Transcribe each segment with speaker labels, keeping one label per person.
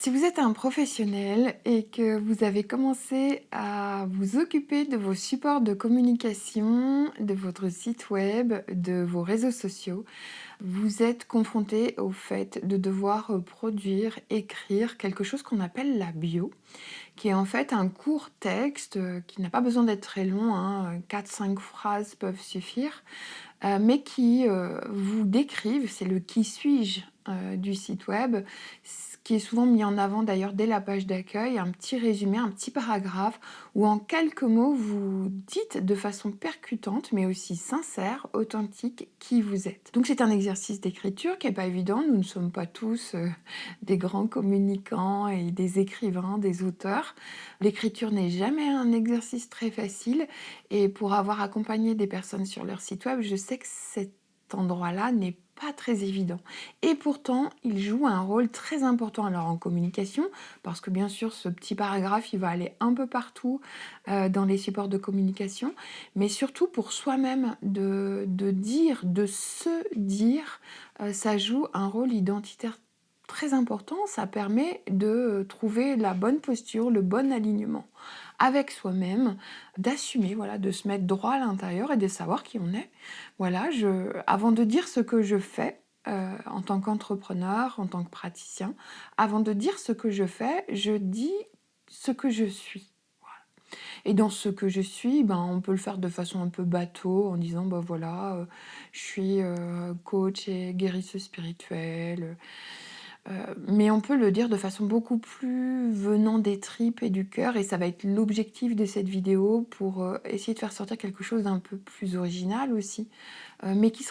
Speaker 1: Si vous êtes un professionnel et que vous avez commencé à vous occuper de vos supports de communication, de votre site web, de vos réseaux sociaux, vous êtes confronté au fait de devoir produire, écrire quelque chose qu'on appelle la bio, qui est en fait un court texte qui n'a pas besoin d'être très long, hein, 4-5 phrases peuvent suffire, mais qui vous décrivent, c'est le qui suis-je du site web, ce qui est souvent mis en avant d'ailleurs dès la page d'accueil, un petit résumé, un petit paragraphe où en quelques mots vous dites de façon percutante mais aussi sincère, authentique qui vous êtes. Donc c'est un exercice d'écriture qui n'est pas évident, nous ne sommes pas tous des grands communicants et des écrivains, des auteurs. L'écriture n'est jamais un exercice très facile et pour avoir accompagné des personnes sur leur site web, je sais que cet endroit-là n'est pas très évident. Et pourtant, il joue un rôle très important alors en communication, parce que bien sûr, ce petit paragraphe, il va aller un peu partout dans les supports de communication, mais surtout pour soi-même de dire, de se dire, ça joue un rôle identitaire très important. Ça permet de trouver la bonne posture, le bon alignement avec soi-même, d'assumer, voilà, de se mettre droit à l'intérieur et de savoir qui on est. Voilà, avant de dire ce que je fais en tant qu'entrepreneur, en tant que praticien, avant de dire ce que je fais, je dis ce que je suis. Et dans ce que je suis, ben, on peut le faire de façon un peu bateau en disant, ben voilà, je suis coach et guérisseuse spirituelle. Mais on peut le dire de façon beaucoup plus venant des tripes et du cœur et ça va être l'objectif de cette vidéo pour, essayer de faire sortir quelque chose d'un peu plus original aussi, mais qui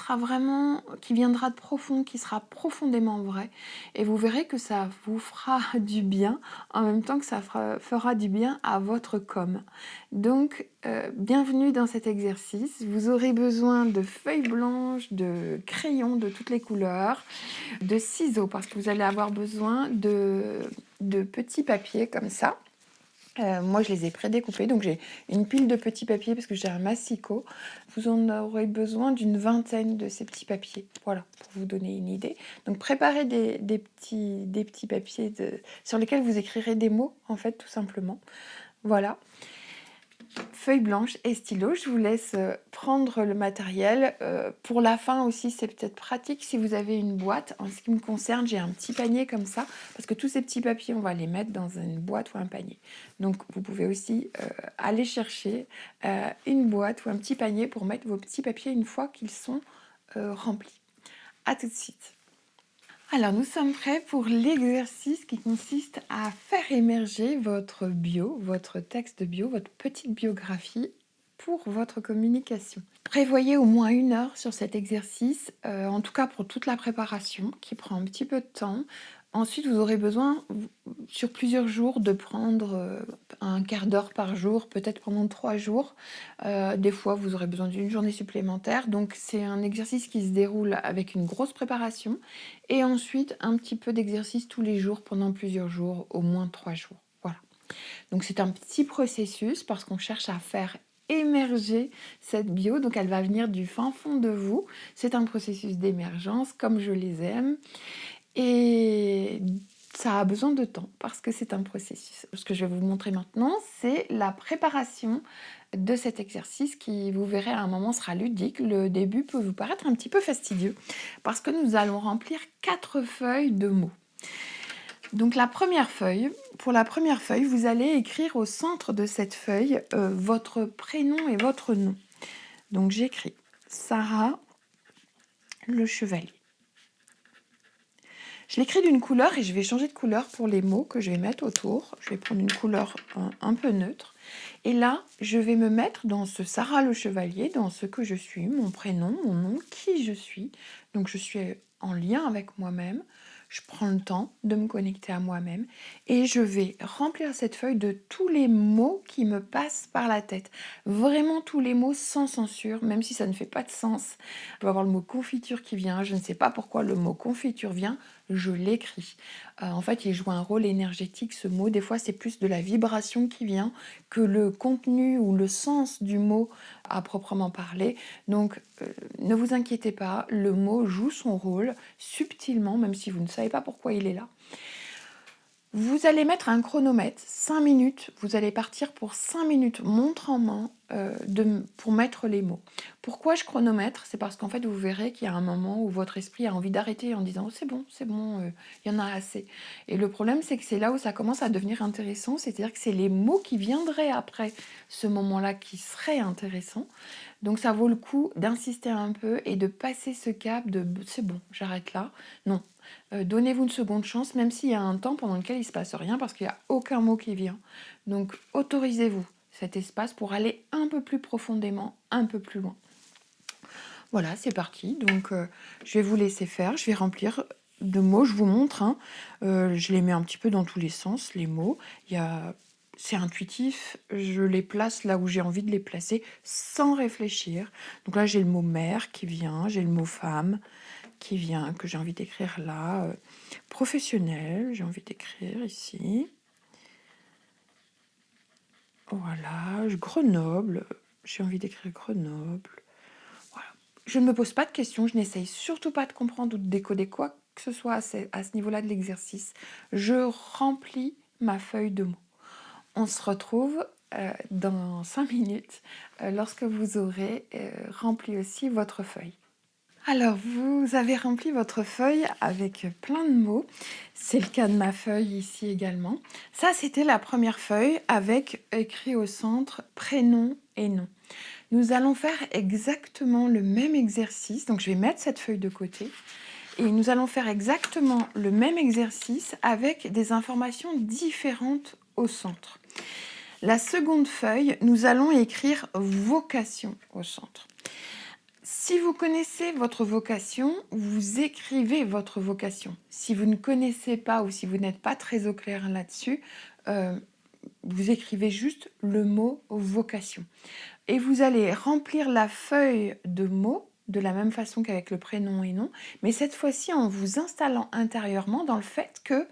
Speaker 1: viendra de profond, qui sera profondément vrai et vous verrez que ça vous fera du bien, en même temps que ça fera du bien à votre com. Donc, bienvenue dans cet exercice. Vous aurez besoin de feuilles blanches, de crayons de toutes les couleurs, de ciseaux parce que vous allez avoir besoin de petits papiers comme ça. Moi, je les ai prédécoupés, donc j'ai une pile de petits papiers parce que j'ai un massicot. Vous en aurez besoin d'une vingtaine de ces petits papiers, voilà, pour vous donner une idée. Donc préparez des petits papiers sur lesquels vous écrirez des mots, en fait, tout simplement. Voilà. Feuille blanche et stylo, je vous laisse prendre le matériel. Pour la fin aussi, c'est peut-être pratique si vous avez une boîte. En ce qui me concerne, j'ai un petit panier comme ça, parce que tous ces petits papiers, on va les mettre dans une boîte ou un panier. Donc vous pouvez aussi aller chercher une boîte ou un petit panier pour mettre vos petits papiers une fois qu'ils sont remplis. À tout de suite. Alors, nous sommes prêts pour l'exercice qui consiste à faire émerger votre bio, votre texte bio, votre petite biographie pour votre communication. Prévoyez au moins 1 heure sur cet exercice, en tout cas pour toute la préparation, qui prend un petit peu de temps. Ensuite, vous aurez besoin, sur plusieurs jours, de prendre un quart d'heure par jour, peut-être pendant 3 jours. Des fois, vous aurez besoin d'une journée supplémentaire. Donc, c'est un exercice qui se déroule avec une grosse préparation et ensuite un petit peu d'exercice tous les jours pendant plusieurs jours, au moins 3 jours. Voilà. Donc, c'est un petit processus parce qu'on cherche à faire émerger cette bio, donc elle va venir du fin fond de vous. C'est un processus d'émergence comme je les aime. Et ça a besoin de temps parce que c'est un processus. Ce que je vais vous montrer maintenant, c'est la préparation de cet exercice qui, vous verrez, à un moment sera ludique. Le début peut vous paraître un petit peu fastidieux parce que nous allons remplir 4 feuilles de mots. Donc pour la première feuille, vous allez écrire au centre de cette feuille votre prénom et votre nom. Donc j'écris Sarah Le Chevalier. Je l'écris d'une couleur et je vais changer de couleur pour les mots que je vais mettre autour. Je vais prendre une couleur un peu neutre. Et là, je vais me mettre dans ce Sarah le Chevalier, dans ce que je suis, mon prénom, mon nom, qui je suis. Donc je suis en lien avec moi-même. Je prends le temps de me connecter à moi-même et je vais remplir cette feuille de tous les mots qui me passent par la tête. Vraiment tous les mots sans censure, même si ça ne fait pas de sens. Je vais avoir le mot confiture qui vient, je ne sais pas pourquoi le mot confiture vient, je l'écris. En fait, il joue un rôle énergétique ce mot. Des fois, c'est plus de la vibration qui vient que le contenu ou le sens du mot à proprement parler. Donc, ne vous inquiétez pas, le mot joue son rôle subtilement, même si vous ne savez pas pourquoi il est là. Vous allez mettre un chronomètre, 5 minutes, vous allez partir pour 5 minutes montre en main pour mettre les mots. Pourquoi je chronomètre? C'est parce qu'en fait, vous verrez qu'il y a un moment où votre esprit a envie d'arrêter en disant: «Oh, c'est bon, il y en a assez». Et le problème, c'est que c'est là où ça commence à devenir intéressant, c'est-à-dire que c'est les mots qui viendraient après ce moment-là qui seraient intéressants. Donc ça vaut le coup d'insister un peu et de passer ce cap de: «C'est bon, j'arrête là». Non, donnez-vous une seconde chance, même s'il y a un temps pendant lequel il ne se passe rien, parce qu'il y a aucun mot qui vient. Donc autorisez-vous cet espace pour aller un peu plus profondément, un peu plus loin. Voilà, c'est parti. Donc je vais vous laisser faire, je vais remplir de mots, je vous montre, hein. Je les mets un petit peu dans tous les sens, les mots. C'est intuitif, je les place là où j'ai envie de les placer sans réfléchir. Donc là, j'ai le mot mère qui vient, j'ai le mot femme qui vient, que j'ai envie d'écrire là. Professionnel, j'ai envie d'écrire ici. Voilà, Grenoble, j'ai envie d'écrire Grenoble. Voilà. Je ne me pose pas de questions, je n'essaye surtout pas de comprendre ou de décoder quoi que ce soit à ce niveau-là de l'exercice. Je remplis ma feuille de mots. On se retrouve dans 5 minutes lorsque vous aurez rempli aussi votre feuille. Alors, vous avez rempli votre feuille avec plein de mots. C'est le cas de ma feuille ici également. Ça, c'était la première feuille avec écrit au centre prénom et nom. Nous allons faire exactement le même exercice. Donc, je vais mettre cette feuille de côté. Et nous allons faire exactement le même exercice avec des informations différentes au centre. La seconde feuille, nous allons écrire vocation au centre. Si vous connaissez votre vocation, vous écrivez votre vocation. Si vous ne connaissez pas ou si vous n'êtes pas très au clair là-dessus, vous écrivez juste le mot vocation. Et vous allez remplir la feuille de mots de la même façon qu'avec le prénom et nom, mais cette fois-ci en vous installant intérieurement dans le fait que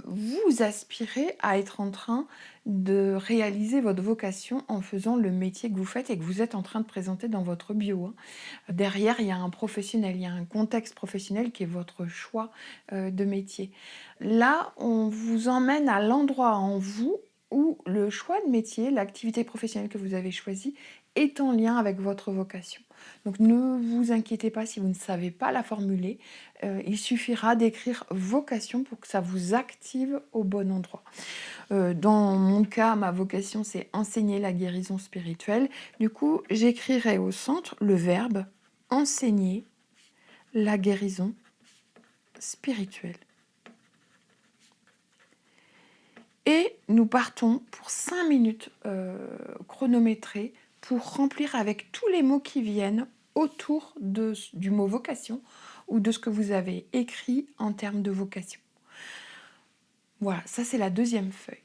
Speaker 1: vous aspirez à être en train de réaliser votre vocation en faisant le métier que vous faites et que vous êtes en train de présenter dans votre bio, hein. Derrière, il y a un professionnel, il y a un contexte professionnel qui est votre choix de métier. Là, on vous emmène à l'endroit en vous où le choix de métier, l'activité professionnelle que vous avez choisie, est en lien avec votre vocation. Donc ne vous inquiétez pas si vous ne savez pas la formuler. Il suffira d'écrire vocation pour que ça vous active au bon endroit. Dans mon cas, ma vocation, c'est enseigner la guérison spirituelle. Du coup, j'écrirai au centre le verbe enseigner la guérison spirituelle. Et nous partons pour 5 minutes chronométrées pour remplir avec tous les mots qui viennent autour du mot vocation ou de ce que vous avez écrit en termes de vocation. Voilà, ça c'est la deuxième feuille.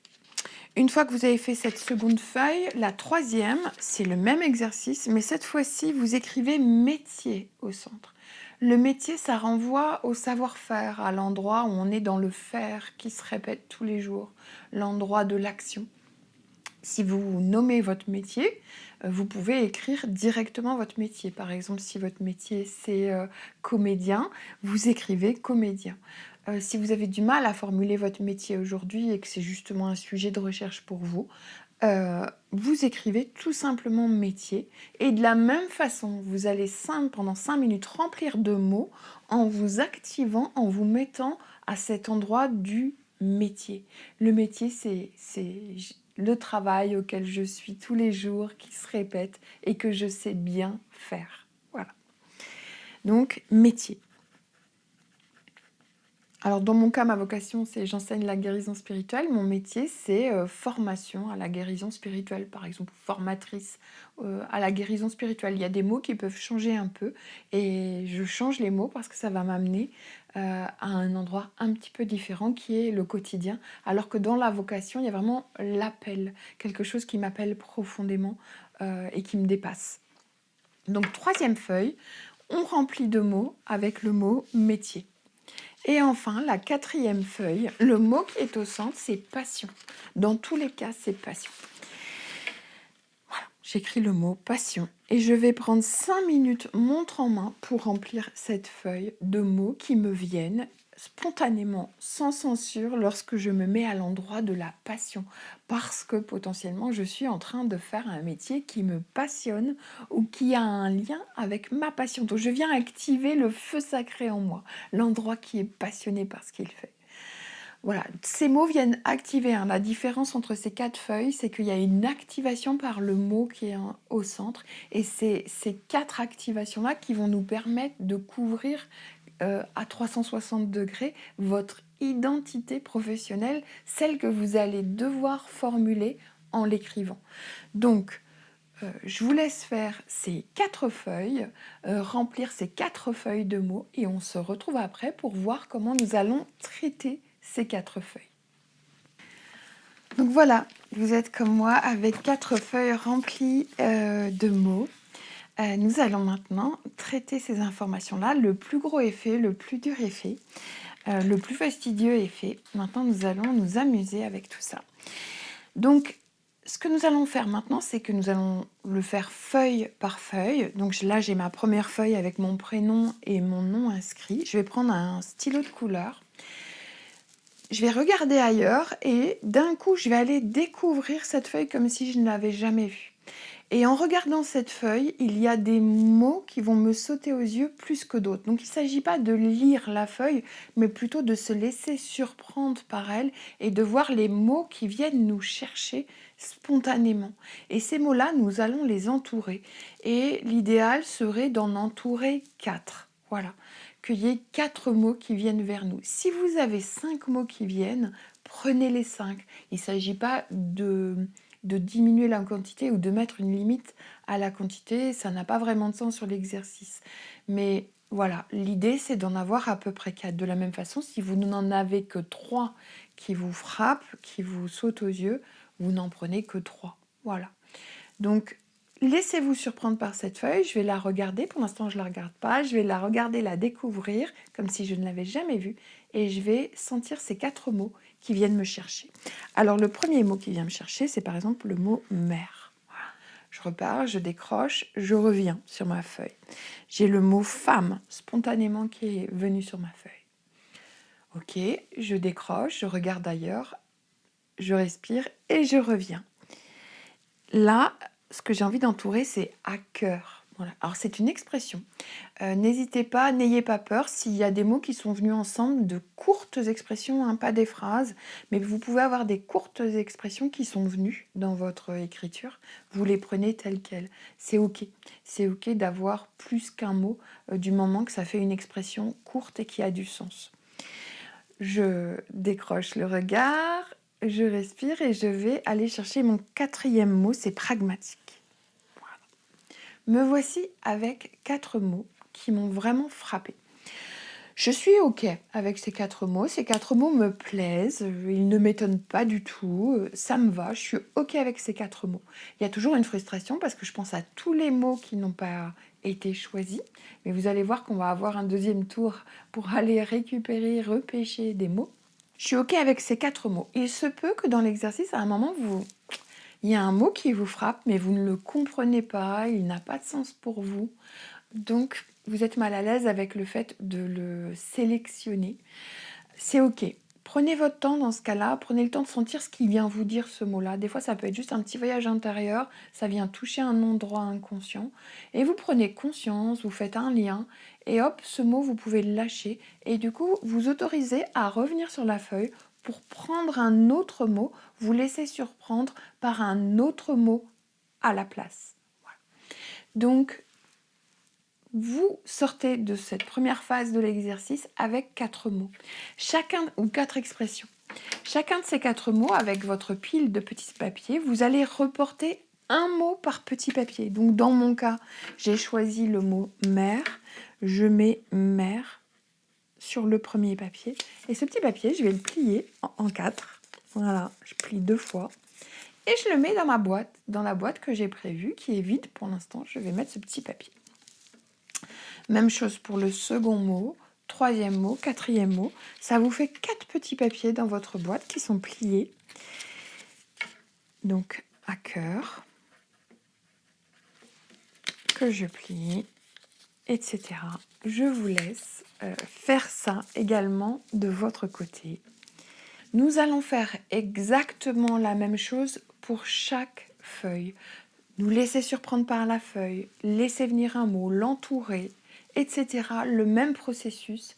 Speaker 1: Une fois que vous avez fait cette seconde feuille, la troisième, c'est le même exercice, mais cette fois-ci, vous écrivez métier au centre. Le métier, ça renvoie au savoir-faire, à l'endroit où on est dans le faire qui se répète tous les jours, l'endroit de l'action. Si vous nommez votre métier, vous pouvez écrire directement votre métier. Par exemple, si votre métier c'est comédien, vous écrivez comédien. Si vous avez du mal à formuler votre métier aujourd'hui et que c'est justement un sujet de recherche pour vous, vous écrivez tout simplement métier. Et de la même façon, vous allez pendant 5 minutes remplir de mots en vous activant, en vous mettant à cet endroit du métier. Le métier, c'est le travail auquel je suis tous les jours, qui se répète et que je sais bien faire. Voilà. Donc, métier. Alors, dans mon cas, ma vocation, c'est j'enseigne la guérison spirituelle. Mon métier, c'est formation à la guérison spirituelle, par exemple, formatrice à la guérison spirituelle. Il y a des mots qui peuvent changer un peu et je change les mots parce que ça va m'amener à un endroit un petit peu différent qui est le quotidien. Alors que dans la vocation, il y a vraiment l'appel, quelque chose qui m'appelle profondément et qui me dépasse. Donc, troisième feuille, on remplit de mots avec le mot métier. Et enfin, la quatrième feuille, le mot qui est au centre, c'est passion. Dans tous les cas, c'est passion. Voilà, j'écris le mot passion. Et je vais prendre 5 minutes montre en main pour remplir cette feuille de mots qui me viennent spontanément, sans censure, lorsque je me mets à l'endroit de la passion. Parce que potentiellement, je suis en train de faire un métier qui me passionne ou qui a un lien avec ma passion. Donc je viens activer le feu sacré en moi, l'endroit qui est passionné par ce qu'il fait. Voilà, ces mots viennent activer. La différence entre ces 4 feuilles, c'est qu'il y a une activation par le mot qui est au centre. Et c'est ces 4 activations-là qui vont nous permettre de couvrir à 360 degrés votre identité professionnelle, celle que vous allez devoir formuler en l'écrivant. Donc, je vous laisse faire ces 4 feuilles, remplir ces 4 feuilles de mots et on se retrouve après pour voir comment nous allons traiter ces 4 feuilles. Donc voilà, vous êtes comme moi avec 4 feuilles remplies de mots. Nous allons maintenant traiter ces informations-là. Le plus gros est fait, le plus dur est fait, le plus fastidieux est fait. Maintenant, nous allons nous amuser avec tout ça. Donc, ce que nous allons faire maintenant, c'est que nous allons le faire feuille par feuille. Donc là, j'ai ma première feuille avec mon prénom et mon nom inscrit. Je vais prendre un stylo de couleur. Je vais regarder ailleurs et d'un coup, je vais aller découvrir cette feuille comme si je ne l'avais jamais vue. Et en regardant cette feuille, il y a des mots qui vont me sauter aux yeux plus que d'autres. Donc il ne s'agit pas de lire la feuille, mais plutôt de se laisser surprendre par elle et de voir les mots qui viennent nous chercher spontanément. Et ces mots-là, nous allons les entourer. Et l'idéal serait d'en entourer 4. Voilà, qu'il y ait 4 mots qui viennent vers nous. Si vous avez 5 mots qui viennent, prenez les 5. Il ne s'agit pas de diminuer la quantité ou de mettre une limite à la quantité, ça n'a pas vraiment de sens sur l'exercice. Mais voilà, l'idée c'est d'en avoir à peu près 4. De la même façon, si vous n'en avez que 3 qui vous frappent, qui vous sautent aux yeux, vous n'en prenez que 3. Voilà. Donc, laissez-vous surprendre par cette feuille, je vais la regarder, pour l'instant je ne la regarde pas, je vais la regarder, la découvrir, comme si je ne l'avais jamais vue, et je vais sentir ces 4 mots qui viennent me chercher. Alors le premier mot qui vient me chercher, c'est par exemple le mot mère. Voilà. Je repars, je décroche, je reviens sur ma feuille. J'ai le mot femme spontanément qui est venu sur ma feuille. Ok, je décroche, je regarde ailleurs, je respire et je reviens. Là, ce que j'ai envie d'entourer, c'est à cœur. Voilà. Alors c'est une expression. N'hésitez pas, n'ayez pas peur s'il y a des mots qui sont venus ensemble, de courtes expressions, hein, pas des phrases, mais vous pouvez avoir des courtes expressions qui sont venues dans votre écriture. Vous les prenez telles quelles. C'est ok. C'est ok d'avoir plus qu'un mot du moment que ça fait une expression courte et qui a du sens. Je décroche le regard, je respire et je vais aller chercher mon 4e mot, c'est pragmatique. Me voici avec 4 mots qui m'ont vraiment frappée. Je suis ok avec ces 4 mots. Ces 4 mots me plaisent, ils ne m'étonnent pas du tout, ça me va, je suis ok avec ces 4 mots. Il y a toujours une frustration parce que je pense à tous les mots qui n'ont pas été choisis, mais vous allez voir qu'on va avoir un deuxième tour pour aller récupérer, repêcher des mots. Je suis ok avec ces 4 mots. Il se peut que dans l'exercice, à un moment, il y a un mot qui vous frappe, mais vous ne le comprenez pas, il n'a pas de sens pour vous. Donc, vous êtes mal à l'aise avec le fait de le sélectionner. C'est ok. Prenez votre temps dans ce cas-là, prenez le temps de sentir ce qui vient vous dire ce mot-là. Des fois, ça peut être juste un petit voyage intérieur, ça vient toucher un endroit inconscient. Et vous prenez conscience, vous faites un lien, et hop, ce mot, vous pouvez le lâcher. Et du coup, vous autorisez à revenir sur la feuille pour prendre un autre mot, vous laissez surprendre par un autre mot à la place. Voilà. Donc, vous sortez de cette première phase de l'exercice avec 4 mots, ou 4 expressions. Chacun de ces 4 mots, avec votre pile de petits papiers, vous allez reporter un mot par petit papier. Donc dans mon cas, j'ai choisi le mot mère, je mets mère sur le premier papier. Et ce petit papier, je vais le plier en 4. Voilà, je plie 2 fois. Et je le mets dans ma boîte, dans la boîte que j'ai prévue, qui est vide pour l'instant. Je vais mettre ce petit papier. Même chose pour le second mot, 3e mot, 4e mot. Ça vous fait 4 petits papiers dans votre boîte qui sont pliés. Donc, à cœur, que je plie. etc. Je vous laisse faire ça également de votre côté. Nous allons faire exactement la même chose pour chaque feuille. Nous laisser surprendre par la feuille, laisser venir un mot, l'entourer, etc. Le même processus.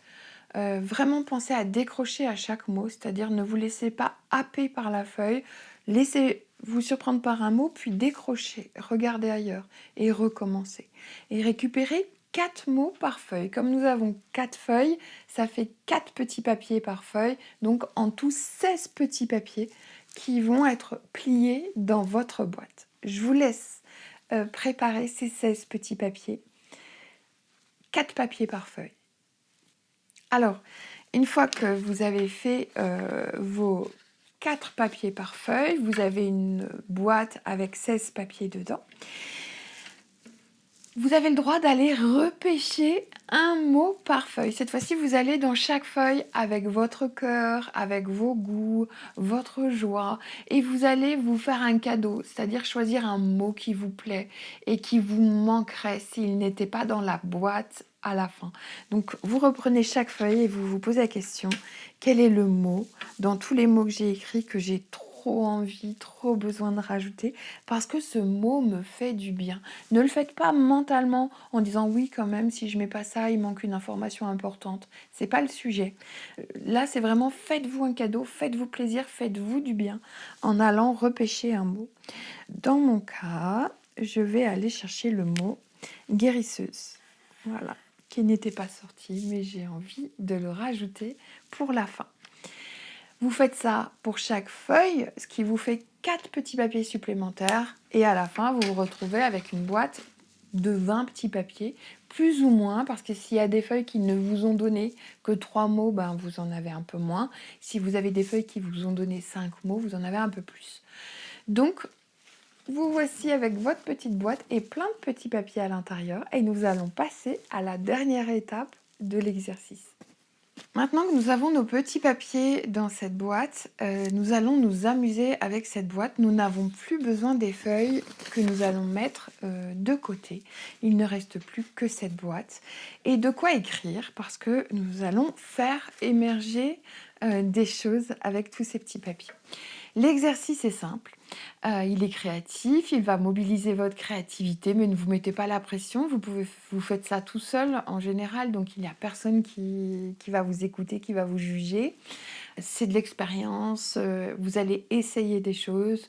Speaker 1: Vraiment pensez à décrocher à chaque mot, c'est-à-dire ne vous laissez pas happer par la feuille, laissez vous surprendre par un mot, puis décrochez, regardez ailleurs et recommencez. Et récupérez 4 mots par feuille. Comme nous avons 4 feuilles, ça fait 4 petits papiers par feuille, donc en tout 16 petits papiers qui vont être pliés dans votre boîte. Je vous laisse préparer ces 16 petits papiers, 4 papiers par feuille. Alors, une fois que vous avez fait vos 4 papiers par feuille, vous avez une boîte avec 16 papiers dedans. Vous avez le droit d'aller repêcher un mot par feuille. Cette fois-ci, vous allez dans chaque feuille avec votre cœur, avec vos goûts, votre joie, et vous allez vous faire un cadeau, c'est-à-dire choisir un mot qui vous plaît et qui vous manquerait s'il n'était pas dans la boîte à la fin. Donc, vous reprenez chaque feuille et vous vous posez la question, quel est le mot dans tous les mots que j'ai écrits que j'ai trop envie, trop besoin de rajouter, parce que ce mot me fait du bien. Ne le faites pas mentalement en disant oui quand même, si je mets pas ça, il manque une information importante. C'est pas le sujet. Là, c'est vraiment faites-vous un cadeau, faites-vous plaisir, faites-vous du bien en allant repêcher un mot. Dans mon cas, je vais aller chercher le mot guérisseuse. Voilà, qui n'était pas sorti, mais j'ai envie de le rajouter pour la fin. Vous faites ça pour chaque feuille, ce qui vous fait 4 petits papiers supplémentaires. Et à la fin, vous vous retrouvez avec une boîte de 20 petits papiers, plus ou moins, parce que s'il y a des feuilles qui ne vous ont donné que 3 mots, ben vous en avez un peu moins. Si vous avez des feuilles qui vous ont donné 5 mots, vous en avez un peu plus. Donc, vous voici avec votre petite boîte et plein de petits papiers à l'intérieur. Et nous allons passer à la dernière étape de l'exercice. Maintenant que nous avons nos petits papiers dans cette boîte, nous allons nous amuser avec cette boîte. Nous n'avons plus besoin des feuilles que nous allons mettre de côté. Il ne reste plus que cette boîte. Et de quoi écrire, parce que nous allons faire émerger des choses avec tous ces petits papiers. L'exercice est simple, il est créatif, il va mobiliser votre créativité, mais ne vous mettez pas la pression, vous faites ça tout seul en général, donc il n'y a personne qui va vous écouter, qui va vous juger. C'est de l'expérience, vous allez essayer des choses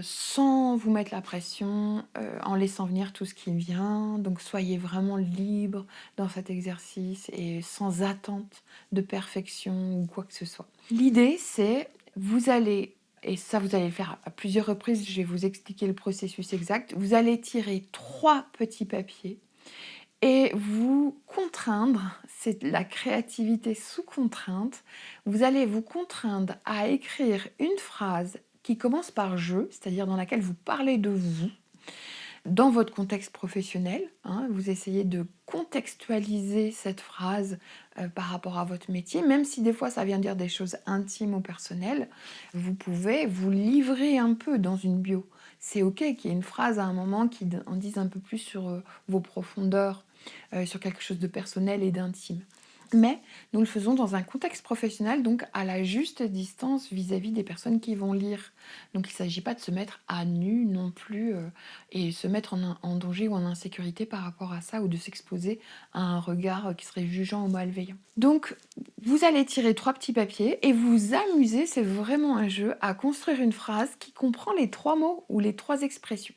Speaker 1: sans vous mettre la pression, en laissant venir tout ce qui vient. Donc soyez vraiment libre dans cet exercice et sans attente de perfection ou quoi que ce soit. L'idée, c'est vous allez, et ça vous allez le faire à plusieurs reprises, je vais vous expliquer le processus exact, vous allez tirer 3 petits papiers et vous contraindre, c'est la créativité sous contrainte, vous allez vous contraindre à écrire une phrase qui commence par je, c'est-à-dire dans laquelle vous parlez de vous, dans votre contexte professionnel, hein, vous essayez de contextualiser cette phrase par rapport à votre métier, même si des fois ça vient dire des choses intimes ou personnelles, vous pouvez vous livrer un peu dans une bio. C'est ok qu'il y ait une phrase à un moment qui en dise un peu plus sur vos profondeurs, sur quelque chose de personnel et d'intime. Mais nous le faisons dans un contexte professionnel, donc à la juste distance vis-à-vis des personnes qui vont lire. Donc il ne s'agit pas de se mettre à nu non plus et se mettre en danger ou en insécurité par rapport à ça ou de s'exposer à un regard qui serait jugeant ou malveillant. Donc vous allez tirer 3 petits papiers et vous amuser, c'est vraiment un jeu, à construire une phrase qui comprend les 3 mots ou les 3 expressions.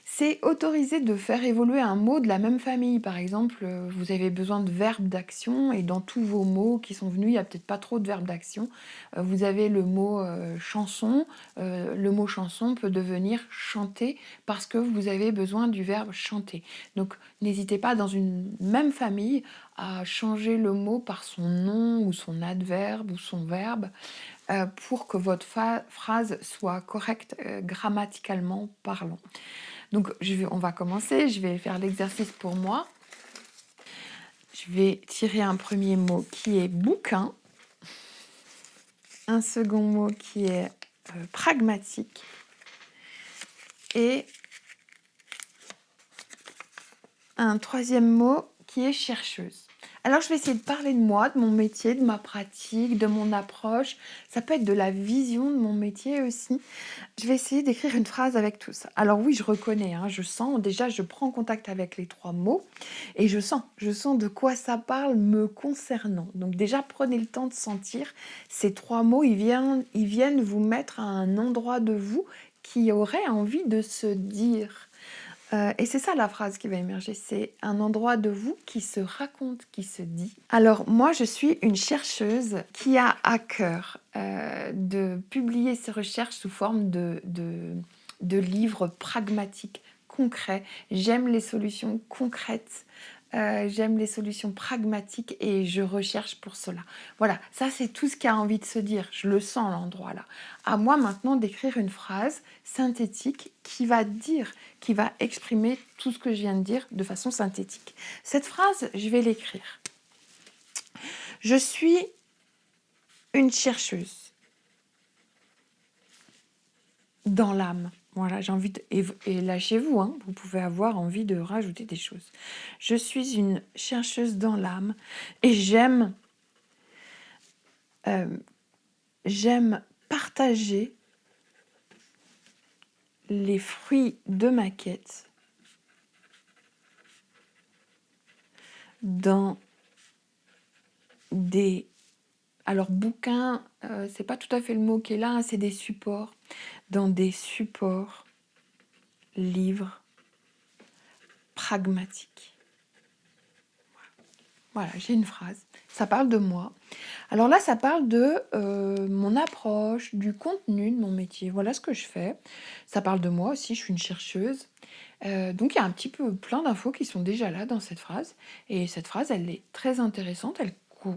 Speaker 1: C'est autorisé de faire évoluer un mot de la même famille. Par exemple, vous avez besoin de verbes d'action et dans tous vos mots qui sont venus, il n'y a peut-être pas trop de verbes d'action. Vous avez le mot chanson. Le mot chanson peut devenir chanter parce que vous avez besoin du verbe chanter. Donc, n'hésitez pas dans une même famille à changer le mot par son nom ou son adverbe ou son verbe pour que votre phrase soit correcte grammaticalement parlant. Donc, on va commencer. Je vais faire l'exercice pour moi. Je vais tirer un premier mot qui est bouquin. Un second mot qui est pragmatique. Et un troisième mot qui est chercheuse. Alors, je vais essayer de parler de moi, de mon métier, de ma pratique, de mon approche. Ça peut être de la vision de mon métier aussi. Je vais essayer d'écrire une phrase avec tout ça. Alors oui, je reconnais, hein, je sens, déjà, je prends contact avec les 3 mots et je sens de quoi ça parle me concernant. Donc déjà, prenez le temps de sentir. Ces 3 mots, ils viennent vous mettre à un endroit de vous qui aurait envie de se dire. Et c'est ça la phrase qui va émerger, c'est un endroit de vous qui se raconte, qui se dit. Alors moi, je suis une chercheuse qui a à cœur de publier ses recherches sous forme de livres pragmatiques, concrets. J'aime les solutions concrètes. J'aime les solutions pragmatiques et je recherche pour cela. Voilà, ça c'est tout ce qui a envie de se dire. Je le sens l'endroit là. À moi maintenant d'écrire une phrase synthétique qui va dire, qui va exprimer tout ce que je viens de dire de façon synthétique. Cette phrase, je vais l'écrire. Je suis une chercheuse dans l'âme. Voilà, j'ai envie de... Et lâchez-vous, hein, vous pouvez avoir envie de rajouter des choses. Je suis une chercheuse dans l'âme et j'aime partager les fruits de ma quête dans des... Alors, bouquins, c'est pas tout à fait le mot qui est là, hein, c'est des supports. Dans des supports, livres, pragmatiques. Voilà, j'ai une phrase. Ça parle de moi. Alors là, ça parle de mon approche, du contenu de mon métier. Voilà ce que je fais. Ça parle de moi aussi, je suis une chercheuse. Donc il y a un petit peu plein d'infos qui sont déjà là dans cette phrase. Et cette phrase, elle est très intéressante.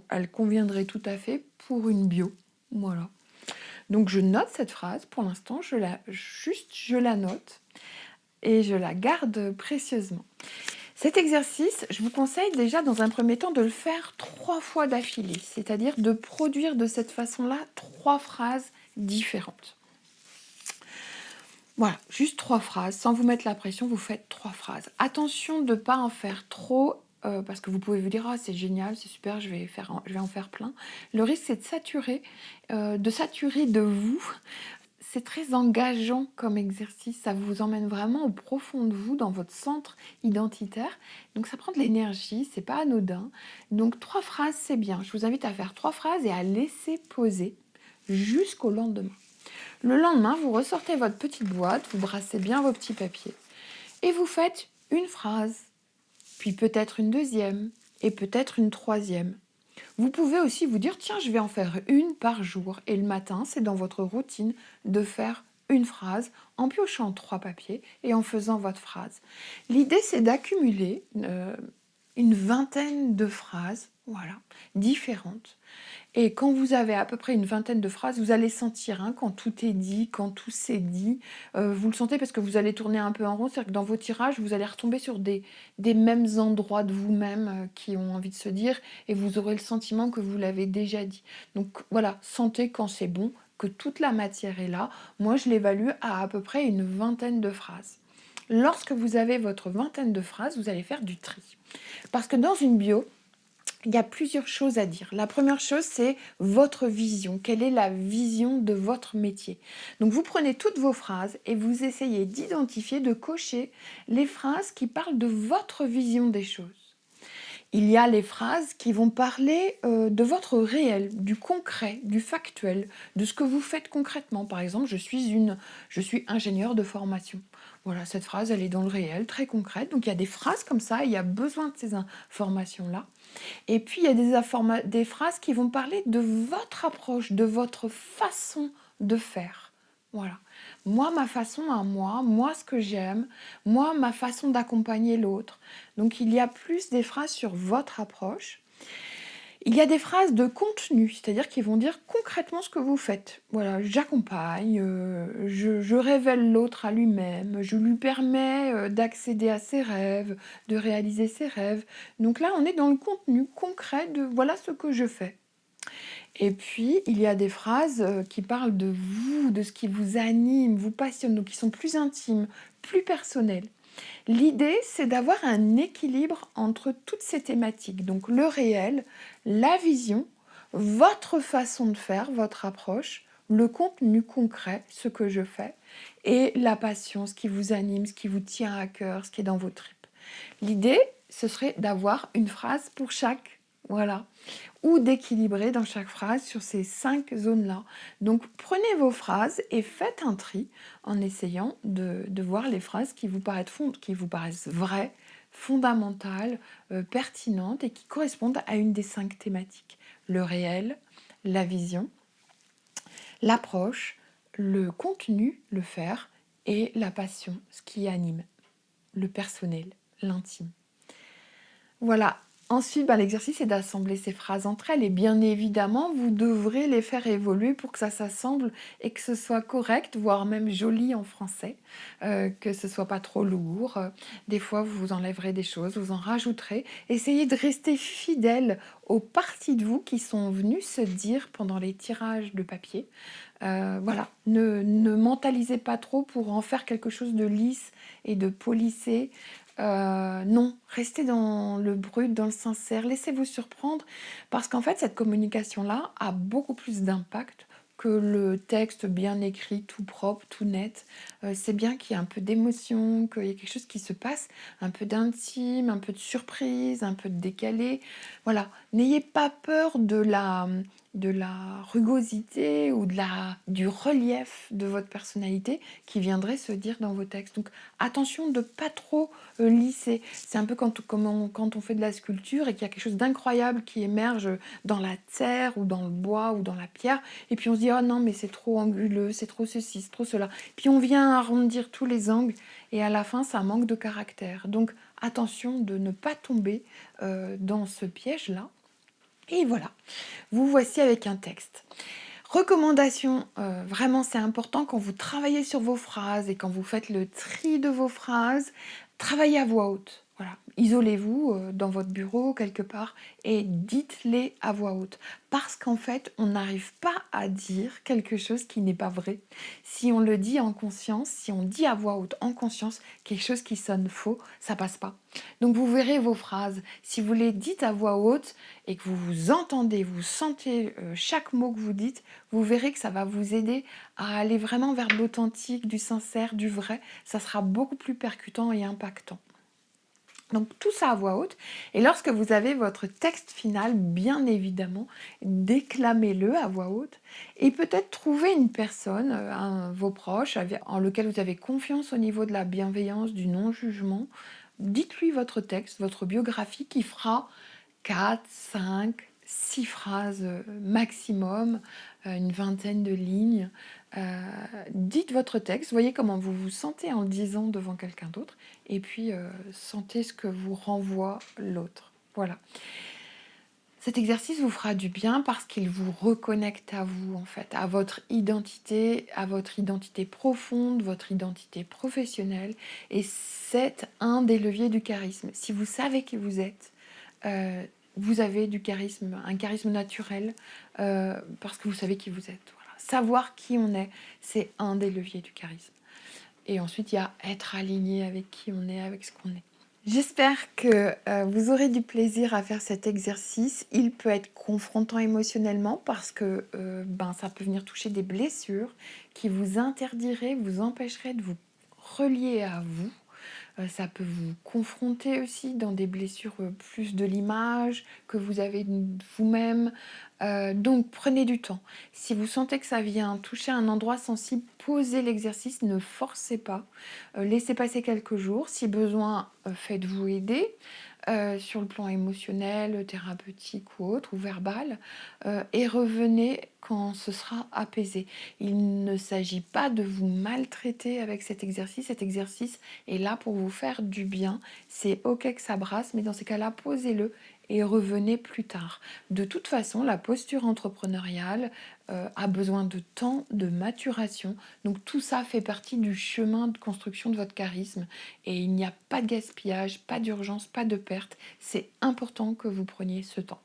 Speaker 1: Elle conviendrait tout à fait pour une bio. Voilà. Donc je note cette phrase. Pour l'instant, je la note et je la garde précieusement. Cet exercice, je vous conseille déjà dans un premier temps de le faire 3 fois d'affilée, c'est-à-dire de produire de cette façon-là 3 phrases différentes. Voilà, juste 3 phrases, sans vous mettre la pression, vous faites 3 phrases. Attention de ne pas en faire trop, parce que vous pouvez vous dire « Ah, c'est génial, c'est super, je vais en faire plein ». Le risque, c'est de saturer de vous. C'est très engageant comme exercice, ça vous emmène vraiment au profond de vous, dans votre centre identitaire. Donc ça prend de l'énergie, c'est pas anodin. Donc 3 phrases, c'est bien. Je vous invite à faire 3 phrases et à laisser poser jusqu'au lendemain. Le lendemain, vous ressortez votre petite boîte, vous brassez bien vos petits papiers et vous faites une phrase, puis peut-être une deuxième et peut-être une troisième. Vous pouvez aussi vous dire, tiens, je vais en faire une par jour. Et le matin, c'est dans votre routine de faire une phrase en piochant 3 papiers et en faisant votre phrase. L'idée, c'est d'accumuler une vingtaine de phrases, voilà, différentes. Et quand vous avez à peu près une vingtaine de phrases, vous allez sentir hein, quand tout est dit, quand tout s'est dit. Vous le sentez parce que vous allez tourner un peu en rond. C'est-à-dire que dans vos tirages, vous allez retomber sur des mêmes endroits de vous-même qui ont envie de se dire et vous aurez le sentiment que vous l'avez déjà dit. Donc voilà, sentez quand c'est bon, que toute la matière est là. Moi, je l'évalue à peu près une vingtaine de phrases. Lorsque vous avez votre vingtaine de phrases, vous allez faire du tri. Parce que dans une bio, il y a plusieurs choses à dire. La première chose, c'est votre vision. Quelle est la vision de votre métier? Donc, vous prenez toutes vos phrases et vous essayez d'identifier, de cocher les phrases qui parlent de votre vision des choses. Il y a les phrases qui vont parler de votre réel, du concret, du factuel, de ce que vous faites concrètement. Par exemple, je suis ingénieur de formation. Voilà, cette phrase, elle est dans le réel, très concrète. Donc, il y a des phrases comme ça, il y a besoin de ces informations-là. Et puis, il y a des phrases qui vont parler de votre approche, de votre façon de faire. Voilà. Moi, ma façon à moi ce que j'aime, moi, ma façon d'accompagner l'autre. Donc, il y a plus des phrases sur votre approche. Il y a des phrases de contenu, c'est-à-dire qui vont dire concrètement ce que vous faites. Voilà, j'accompagne, je révèle l'autre à lui-même, je lui permets d'accéder à ses rêves, de réaliser ses rêves. Donc là, on est dans le contenu concret de voilà ce que je fais. Et puis, il y a des phrases qui parlent de vous, de ce qui vous anime, vous passionne, donc qui sont plus intimes, plus personnelles. L'idée, c'est d'avoir un équilibre entre toutes ces thématiques. Donc le réel, la vision, votre façon de faire, votre approche, le contenu concret, ce que je fais, et la passion, ce qui vous anime, ce qui vous tient à cœur, ce qui est dans vos tripes. L'idée, ce serait d'avoir une phrase pour chaque. Voilà. Ou d'équilibrer dans chaque phrase sur ces 5 zones-là. Donc prenez vos phrases et faites un tri en essayant de voir les phrases qui vous paraissent vraies, fondamentales, pertinentes et qui correspondent à une des 5 thématiques. Le réel, la vision, l'approche, le contenu, le faire, et la passion, ce qui anime, le personnel, l'intime. Voilà. Ensuite, l'exercice est d'assembler ces phrases entre elles et bien évidemment, vous devrez les faire évoluer pour que ça s'assemble et que ce soit correct, voire même joli en français, que ce soit pas trop lourd. Des fois, vous enlèverez des choses, vous en rajouterez. Essayez de rester fidèle aux parties de vous qui sont venues se dire pendant les tirages de papier. Voilà, ne mentalisez pas trop pour en faire quelque chose de lisse et de polissé. Non, restez dans le brut, dans le sincère, laissez-vous surprendre parce qu'en fait, cette communication-là a beaucoup plus d'impact que le texte bien écrit, tout propre, tout net. C'est bien qu'il y ait un peu d'émotion, qu'il y ait quelque chose qui se passe, un peu d'intime, un peu de surprise, un peu de décalé. Voilà, n'ayez pas peur de la rugosité ou du relief de votre personnalité qui viendrait se dire dans vos textes. Donc attention de pas trop lisser. C'est un peu quand on fait de la sculpture et qu'il y a quelque chose d'incroyable qui émerge dans la terre ou dans le bois ou dans la pierre et puis on se dit oh non mais c'est trop anguleux, c'est trop ceci, c'est trop cela. Puis on vient arrondir tous les angles et à la fin ça manque de caractère. Donc attention de ne pas tomber dans ce piège-là. Et voilà, vous voici avec un texte. Recommandation, vraiment c'est important quand vous travaillez sur vos phrases et quand vous faites le tri de vos phrases, travaillez à voix haute. Voilà, isolez-vous dans votre bureau quelque part et dites-les à voix haute. Parce qu'en fait, on n'arrive pas à dire quelque chose qui n'est pas vrai. Si on le dit en conscience, si on dit à voix haute en conscience quelque chose qui sonne faux, ça passe pas. Donc vous verrez vos phrases. Si vous les dites à voix haute et que vous vous entendez, vous sentez chaque mot que vous dites, vous verrez que ça va vous aider à aller vraiment vers de l'authentique, du sincère, du vrai. Ça sera beaucoup plus percutant et impactant. Donc tout ça à voix haute. Et lorsque vous avez votre texte final, bien évidemment, déclamez-le à voix haute. Et peut-être trouver une personne, vos proches, en lequel vous avez confiance au niveau de la bienveillance, du non-jugement. Dites-lui votre texte, votre biographie qui fera 4, 5, 6 phrases maximum, une vingtaine de lignes. Dites votre texte, voyez comment vous vous sentez en le disant devant quelqu'un d'autre, et puis sentez ce que vous renvoie l'autre. Voilà. Cet exercice vous fera du bien parce qu'il vous reconnecte à vous, en fait, à votre identité profonde, votre identité professionnelle, et c'est un des leviers du charisme. Si vous savez qui vous êtes, euh, vous avez du charisme, un charisme naturel, parce que vous savez qui vous êtes. Voilà. Savoir qui on est, c'est un des leviers du charisme. Et ensuite, il y a être aligné avec qui on est, avec ce qu'on est. J'espère que vous aurez du plaisir à faire cet exercice. Il peut être confrontant émotionnellement parce que ça peut venir toucher des blessures qui vous interdiraient, vous empêcheraient de vous relier à vous. Ça peut vous confronter aussi dans des blessures plus de l'image que vous avez de vous-même. Donc prenez du temps. Si vous sentez que ça vient toucher un endroit sensible, posez l'exercice, ne forcez pas. Laissez passer quelques jours. Si besoin, faites-vous aider sur le plan émotionnel, thérapeutique ou autre, ou verbal, et revenez quand ce sera apaisé. Il ne s'agit pas de vous maltraiter avec cet exercice. Cet exercice est là pour vous faire du bien. C'est ok que ça brasse, mais dans ces cas-là, posez-le et revenez plus tard. De toute façon, la posture entrepreneuriale a besoin de temps, de maturation. Donc tout ça fait partie du chemin de construction de votre charisme et il n'y a pas de gaspillage, pas d'urgence, pas de perte. C'est important que vous preniez ce temps.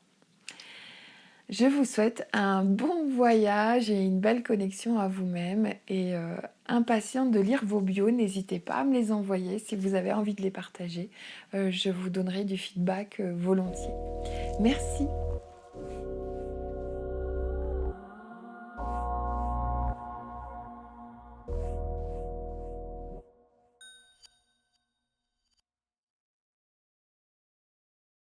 Speaker 1: Je vous souhaite un bon voyage et une belle connexion à vous-même et impatiente de lire vos bios. N'hésitez pas à me les envoyer si vous avez envie de les partager. Je vous donnerai du feedback volontiers. Merci.